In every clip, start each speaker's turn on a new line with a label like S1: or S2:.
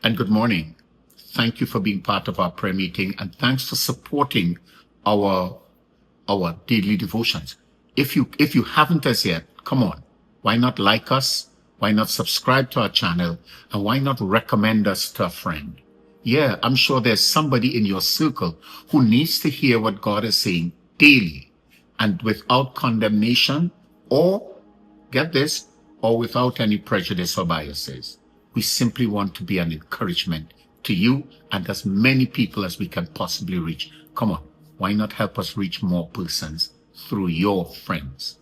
S1: and good morning. Thank you for being part of our prayer meeting, and thanks for supporting our daily devotions. If you haven't as yet, come on. Why not like us? Why not subscribe to our channel? And why not recommend us to a friend? Yeah, I'm sure there's somebody in your circle who needs to hear what God is saying daily and without condemnation, or, get this, or without any prejudice or biases. We simply want to be an encouragement to you and as many people as we can possibly reach. Come on, why not help us reach more persons through your friends?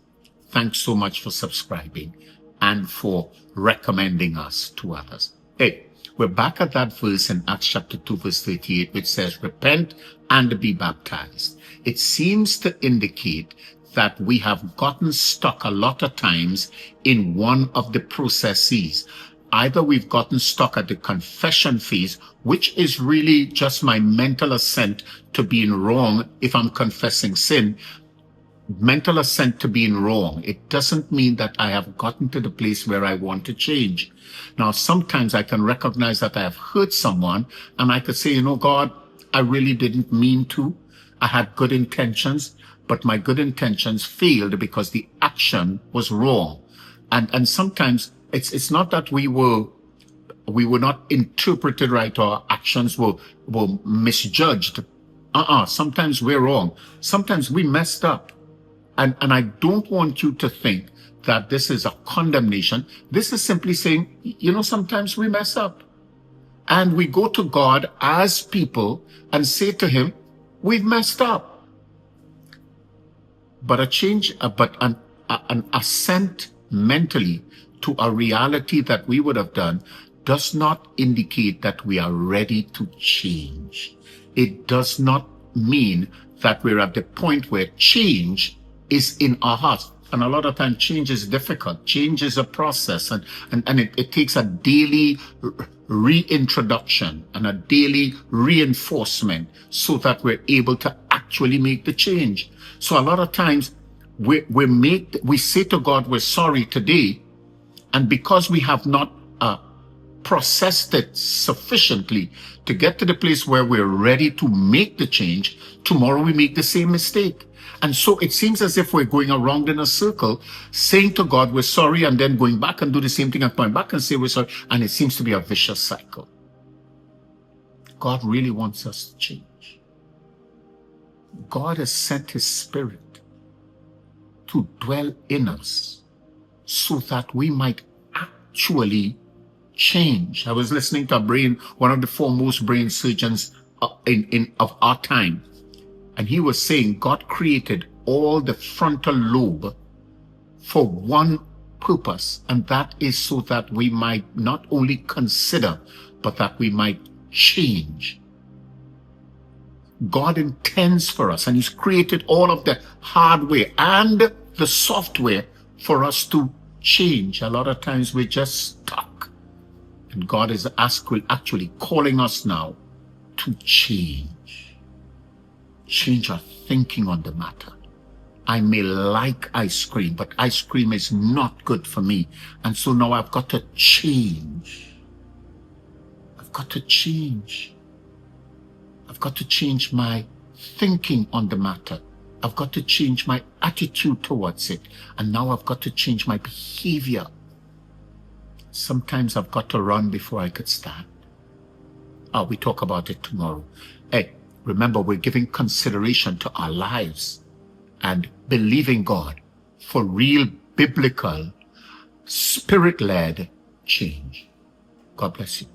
S1: Thanks so much for subscribing and for recommending us to others. Hey, we're back at that verse in Acts chapter 2, verse 38, which says, repent and be baptized. It seems to indicate that we have gotten stuck a lot of times in one of the processes. Either we've gotten stuck at the confession phase, which is really just my mental assent to being wrong if I'm confessing sin. Mental assent to being wrong. It doesn't mean that I have gotten to the place where I want to change. Now, sometimes I can recognize that I have hurt someone and I could say, you know, God, I really didn't mean to. I had good intentions, but my good intentions failed because the action was wrong. And sometimes it's not that we were not interpreted right, or our actions were misjudged. Sometimes we're wrong. Sometimes we messed up. And I don't want you to think that this is a condemnation. This is simply saying, you know, sometimes we mess up. And we go to God as people and say to him, we've messed up. But an assent mentally to a reality that we would have done does not indicate that we are ready to change. It does not mean that we're at the point where change is in our hearts. And a lot of times change is difficult. Change is a process, and it takes a daily reintroduction and a daily reinforcement so that we're able to actually make the change. So a lot of times we say to God, we're sorry today, and because we have not processed it sufficiently to get to the place where we're ready to make the change, tomorrow we make the same mistake. And so it seems as if we're going around in a circle, saying to God, we're sorry, and then going back and do the same thing and going back and say we're sorry. And it seems to be a vicious cycle. God really wants us to change. God has sent his Spirit to dwell in us so that we might actually change. I was listening to one of the foremost brain surgeons of our time. And he was saying God created all the frontal lobe for one purpose, and that is so that we might not only consider, but that we might change. God intends for us, and he's created all of the hardware and the software for us to change. A lot of times we're just stuck, and God is actually calling us now to change. Change our thinking on the matter. I may like ice cream, but ice cream is not good for me. And so now I've got to change. I've got to change. I've got to change my thinking on the matter. I've got to change my attitude towards it. And now I've got to change my behavior. Sometimes I've got to run before I could stand. We talk about it tomorrow. Hey, remember, we're giving consideration to our lives and believing God for real biblical, spirit-led change. God bless you.